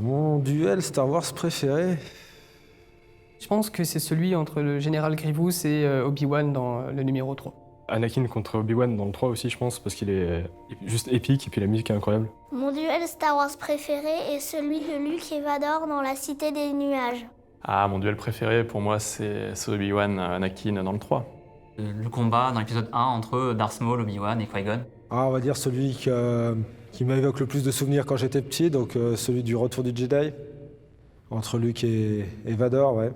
Mon duel Star Wars préféré? Je pense que c'est celui entre le général Grievous et Obi-Wan dans le numéro 3. Anakin contre Obi-Wan dans le 3 aussi, je pense, parce qu'il est juste épique et puis la musique est incroyable. Mon duel Star Wars préféré est celui de Luke et Vador dans la Cité des Nuages. Ah, mon duel préféré pour moi, c'est Obi-Wan Anakin dans le 3. Le combat dans l'épisode 1 entre Darth Maul, Obi-Wan et Qui-Gon. On va dire celui qui m'évoque le plus de souvenirs quand j'étais petit, donc celui du Retour du Jedi. Entre Luke et Vador, ouais.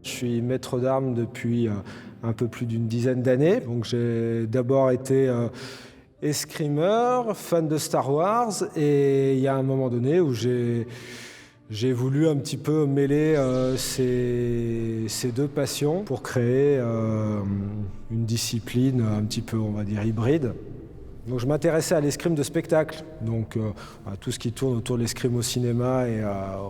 Je suis maître d'armes depuis un peu plus d'une dizaine d'années. Donc j'ai d'abord été escrimeur, fan de Star Wars, et il y a un moment donné où j'ai voulu un petit peu mêler ces deux passions pour créer une discipline un petit peu, on va dire, hybride. Donc je m'intéressais à l'escrime de spectacle, donc à tout ce qui tourne autour de l'escrime au cinéma et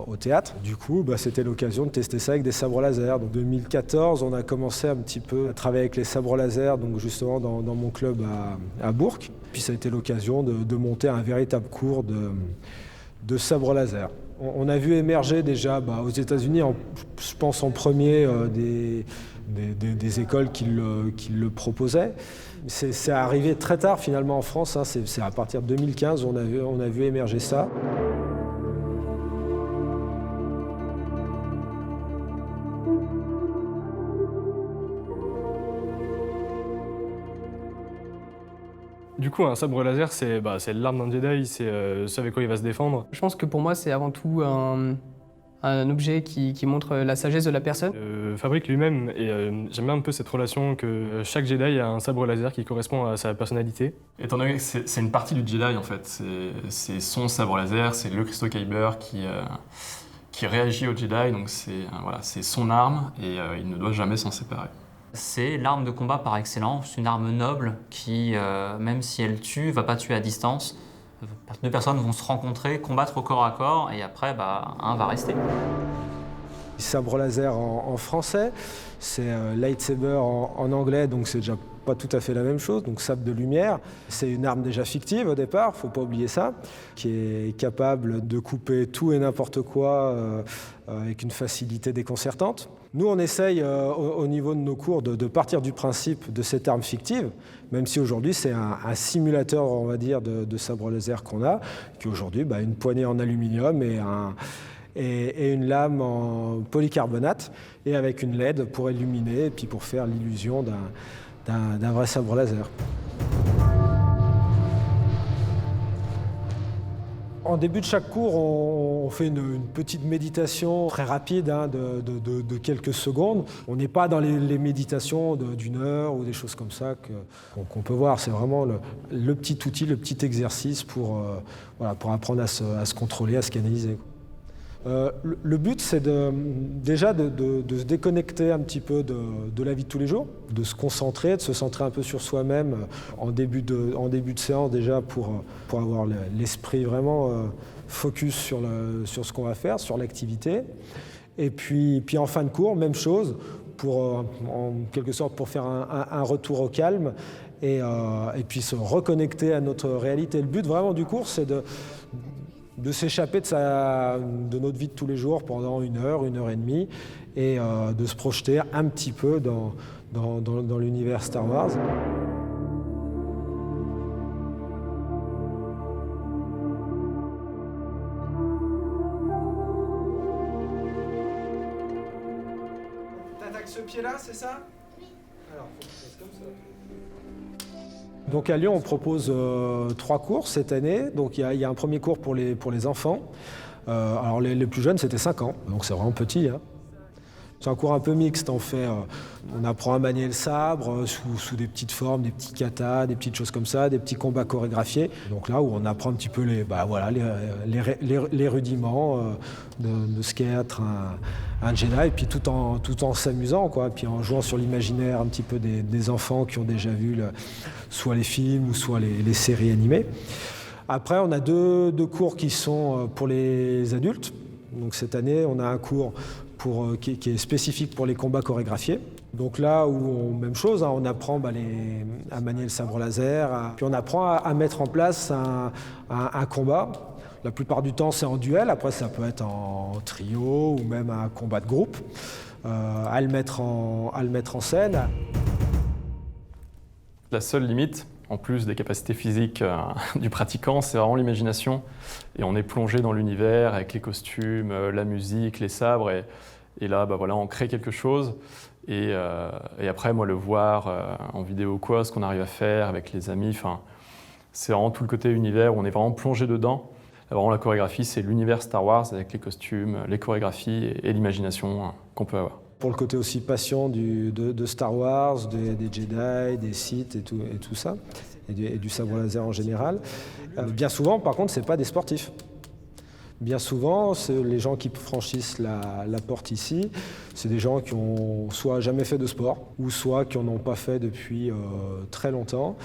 au théâtre. Du coup, c'était l'occasion de tester ça avec des sabres laser. Donc en 2014, on a commencé un petit peu à travailler avec les sabres laser, donc justement dans mon club à Bourg. Puis ça a été l'occasion de monter un véritable cours de sabres laser. On a vu émerger déjà aux États-Unis, je pense en premier, des écoles qui le proposaient. C'est arrivé très tard finalement en France, c'est à partir de 2015 on a vu émerger ça. Du coup, un sabre laser, c'est l'arme d'un Jedi, c'est ce avec quoi il va se défendre. Je pense que pour moi, c'est avant tout un objet qui montre la sagesse de la personne. Fabrique lui-même, et j'aime bien un peu cette relation que chaque Jedi a un sabre laser qui correspond à sa personnalité. Étant donné que c'est une partie du Jedi en fait, c'est son sabre laser, c'est le cristaux Kyber qui réagit au Jedi, donc c'est son arme et il ne doit jamais s'en séparer. C'est l'arme de combat par excellence, une arme noble qui, même si elle tue, va pas tuer à distance. Deux personnes vont se rencontrer, combattre au corps à corps, et après, un va rester. Sabre laser en français, c'est lightsaber en anglais, donc c'est déjà pas tout à fait la même chose. Donc sabre de lumière, c'est une arme déjà fictive au départ, faut pas oublier ça, qui est capable de couper tout et n'importe quoi avec une facilité déconcertante. Nous, on essaye au niveau de nos cours de partir du principe de cette arme fictive, même si aujourd'hui c'est un simulateur, on va dire, de sabre laser qu'on a, qui aujourd'hui une poignée en aluminium et une lame en polycarbonate, et avec une LED pour illuminer et puis pour faire l'illusion d'un vrai sabre laser. En début de chaque cours, on fait une petite méditation très rapide de quelques secondes. On n'est pas dans les méditations d'une heure ou des choses comme ça qu'on peut voir. C'est vraiment le petit outil, le petit exercice pour apprendre à se contrôler, à se canaliser. Le but, c'est déjà de se déconnecter un petit peu de la vie de tous les jours, de se concentrer, de se centrer un peu sur soi-même en début de séance déjà pour avoir l'esprit vraiment focus sur ce qu'on va faire, sur l'activité. Et puis en fin de cours, même chose, en quelque sorte pour faire un retour au calme et puis se reconnecter à notre réalité. Le but vraiment du cours, c'est de s'échapper de notre vie de tous les jours pendant une heure et demie, et de se projeter un petit peu dans l'univers Star Wars. ce pied-là, c'est ça? Alors, faut que je fasse comme ça. Donc à Lyon, on propose 3 cours cette année. Donc il y a un premier cours pour les enfants. Alors les plus jeunes, c'était 5 ans, donc c'est vraiment petit. Hein. C'est un cours un peu mixte. On apprend à manier le sabre sous des petites formes, des petits katas, des petites choses comme ça, des petits combats chorégraphiés. Donc là où on apprend un petit peu les rudiments de ce qu'est être un Jedi, et puis tout en s'amusant, quoi. Puis en jouant sur l'imaginaire un petit peu des enfants qui ont déjà vu soit les films ou soit les séries animées. Après, on a deux cours qui sont pour les adultes. Donc cette année, on a un cours qui est spécifique pour les combats chorégraphiés. Donc là où, même chose, hein, on apprend à manier le sabre laser, puis on apprend à mettre en place un combat. La plupart du temps, c'est en duel. Après, ça peut être en trio ou même un combat de groupe, à le mettre en scène. La seule limite, en plus des capacités physiques du pratiquant, c'est vraiment l'imagination. Et on est plongé dans l'univers avec les costumes, la musique, les sabres. Et là, on crée quelque chose. Et après, moi, le voir en vidéo ou quoi, ce qu'on arrive à faire avec les amis, c'est vraiment tout le côté univers où on est vraiment plongé dedans. Vraiment, la chorégraphie, c'est l'univers Star Wars avec les costumes, les chorégraphies et l'imagination qu'on peut avoir. Pour le côté aussi passion de Star Wars, des Jedi, des Sith et tout ça, et du sabre laser en général. Bien souvent, par contre, c'est pas des sportifs. Bien souvent, les gens qui franchissent la porte ici, c'est des gens qui ont soit jamais fait de sport, ou soit qui n'en ont pas fait depuis très longtemps.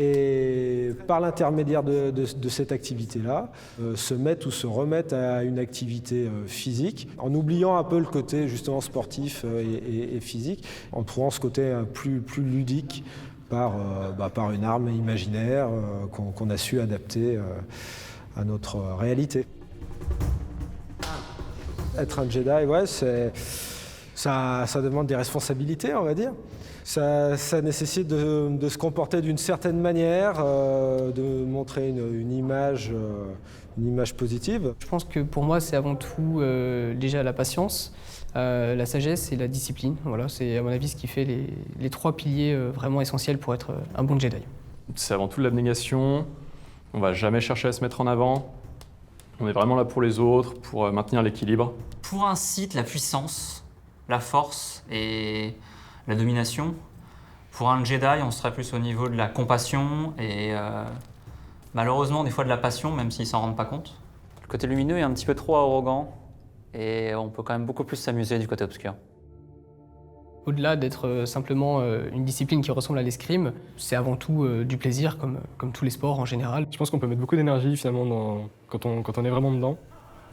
Et par l'intermédiaire de cette activité-là, se mettent ou se remettent à une activité physique, en oubliant un peu le côté justement sportif et physique, en trouvant ce côté plus ludique par une arme imaginaire qu'on a su adapter à notre réalité. Être un Jedi, ouais, ça demande des responsabilités, on va dire. Ça nécessite de se comporter d'une certaine manière, de montrer une image positive. Je pense que pour moi, c'est avant tout déjà la patience, la sagesse et la discipline. Voilà, c'est à mon avis ce qui fait les 3 piliers vraiment essentiels pour être un bon Jedi. C'est avant tout l'abnégation. On ne va jamais chercher à se mettre en avant. On est vraiment là pour les autres, pour maintenir l'équilibre. Pour un Sith, la puissance, la force et la domination. Pour un Jedi, on serait plus au niveau de la compassion et malheureusement des fois de la passion, même s'ils s'en rendent pas compte. Le côté lumineux est un petit peu trop arrogant et on peut quand même beaucoup plus s'amuser du côté obscur. Au-delà d'être simplement une discipline qui ressemble à l'escrime, c'est avant tout du plaisir, comme tous les sports en général. Je pense qu'on peut mettre beaucoup d'énergie finalement quand on est vraiment dedans.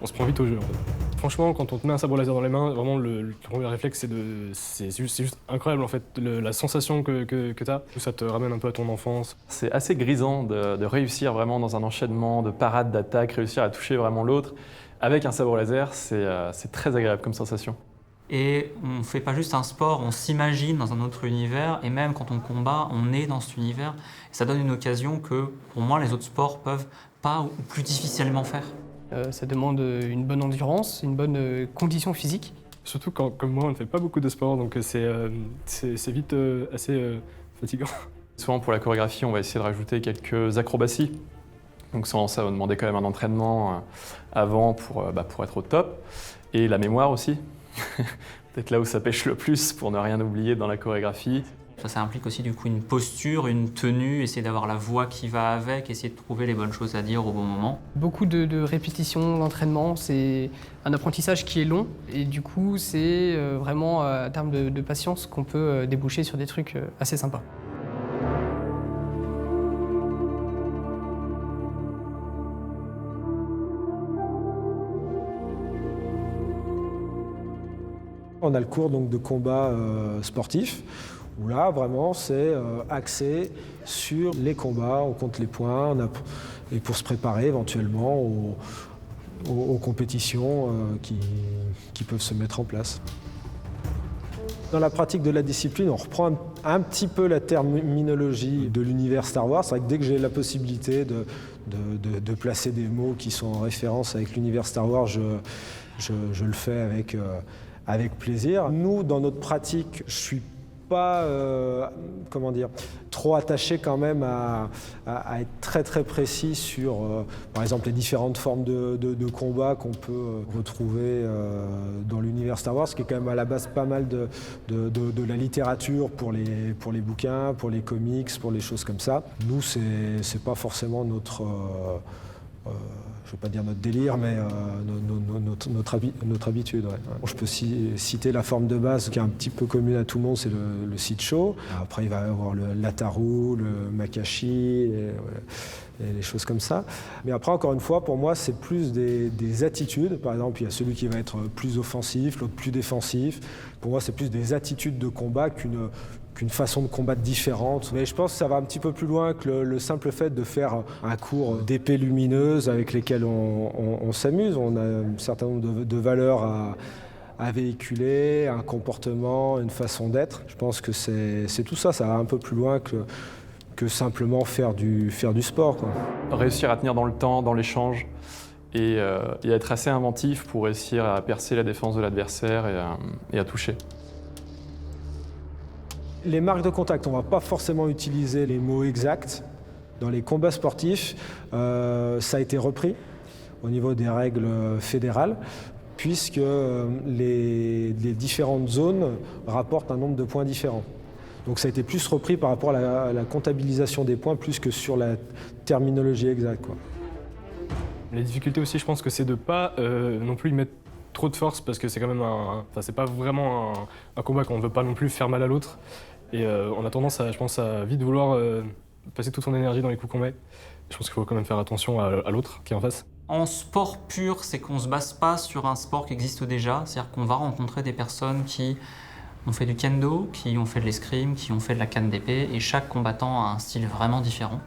On se prend vite au jeu en fait. Franchement, quand on te met un sabre laser dans les mains, vraiment le premier réflexe c'est juste incroyable en fait, la sensation que tu as. Ça te ramène un peu à ton enfance. C'est assez grisant de réussir vraiment dans un enchaînement de parades, d'attaques, réussir à toucher vraiment l'autre. Avec un sabre laser, c'est très agréable comme sensation. Et on ne fait pas juste un sport, on s'imagine dans un autre univers, et même quand on combat, on est dans cet univers. Et ça donne une occasion que, pour moi, les autres sports peuvent pas ou plus difficilement faire. Ça demande une bonne endurance, une bonne condition physique. Surtout quand, comme moi, on ne fait pas beaucoup de sport, donc c'est vite assez fatigant. Souvent, pour la chorégraphie, on va essayer de rajouter quelques acrobaties. Donc ça va demander quand même un entraînement avant pour être au top. Et la mémoire aussi. Peut-être là où ça pêche le plus pour ne rien oublier dans la chorégraphie. Ça implique aussi du coup une posture, une tenue, essayer d'avoir la voix qui va avec, essayer de trouver les bonnes choses à dire au bon moment. Beaucoup de répétitions, d'entraînement, c'est un apprentissage qui est long et du coup c'est vraiment à terme de patience qu'on peut déboucher sur des trucs assez sympas. On a le cours donc, de combat sportif, où là, vraiment, c'est axé sur les combats, on compte les points, et pour se préparer éventuellement aux compétitions qui peuvent se mettre en place. Dans la pratique de la discipline, on reprend un petit peu la terminologie de l'univers Star Wars. C'est vrai que dès que j'ai la possibilité de placer des mots qui sont en référence avec l'univers Star Wars, je le fais avec plaisir. Nous, dans notre pratique, je suis pas trop attaché quand même à être très très précis sur par exemple les différentes formes de combat qu'on peut retrouver dans l'univers Star Wars, qui est quand même à la base pas mal de la littérature pour les bouquins, pour les comics, pour les choses comme ça. Nous, c'est pas forcément notre je ne vais pas dire notre délire, mais notre habitude. Ouais. Je peux citer la forme de base qui est un petit peu commune à tout le monde, c'est le Sitcho. Après, il va y avoir l'Ataru, le Makashi, et les choses comme ça. Mais après, encore une fois, pour moi, c'est plus des attitudes. Par exemple, il y a celui qui va être plus offensif, l'autre plus défensif. Pour moi, c'est plus des attitudes de combat qu'une façon de combattre différente. Mais je pense que ça va un petit peu plus loin que le simple fait de faire un cours d'épée lumineuse avec lesquelles on s'amuse. On a un certain nombre de valeurs à véhiculer, un comportement, une façon d'être. Je pense que c'est tout ça, ça va un peu plus loin que simplement faire du sport, quoi. Réussir à tenir dans le temps, dans l'échange, et être assez inventif pour réussir à percer la défense de l'adversaire et à toucher. Les marques de contact, on ne va pas forcément utiliser les mots exacts. Dans les combats sportifs, ça a été repris au niveau des règles fédérales, puisque les différentes zones rapportent un nombre de points différents. Donc ça a été plus repris par rapport à la comptabilisation des points, plus que sur la terminologie exacte, quoi. Les difficultés aussi, je pense que c'est de ne pas non plus y mettre trop de force, parce que c'est quand même c'est pas vraiment un combat qu'on ne veut pas non plus faire mal à l'autre. Et on a tendance, je pense, à vite vouloir passer toute son énergie dans les coups qu'on met. Je pense qu'il faut quand même faire attention à l'autre qui est en face. En sport pur, c'est qu'on ne se base pas sur un sport qui existe déjà. C'est-à-dire qu'on va rencontrer des personnes qui ont fait du kendo, qui ont fait de l'escrime, qui ont fait de la canne d'épée. Et chaque combattant a un style vraiment différent.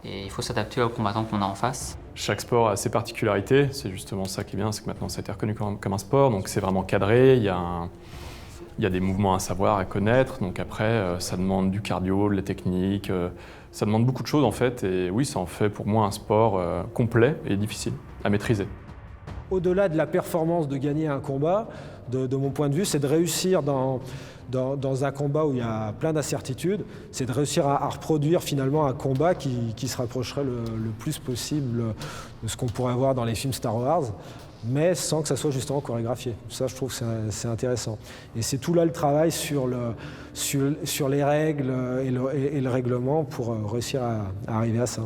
Et il faut s'adapter aux combattants qu'on a en face. Chaque sport a ses particularités. C'est justement ça qui est bien, c'est que maintenant ça a été reconnu comme un sport. Donc c'est vraiment cadré. Il y a des mouvements à savoir, à connaître. Donc après, ça demande du cardio, de la technique. Ça demande beaucoup de choses en fait. Et oui, ça en fait pour moi un sport complet et difficile à maîtriser. Au-delà de la performance de gagner un combat, de mon point de vue, c'est de réussir dans un combat où il y a plein d'incertitudes, c'est de réussir à reproduire finalement un combat qui se rapprocherait le plus possible de ce qu'on pourrait voir dans les films Star Wars, mais sans que ça soit justement chorégraphié. Ça, je trouve que c'est intéressant. Et c'est tout là le travail sur les règles et le règlement pour réussir à arriver à ça.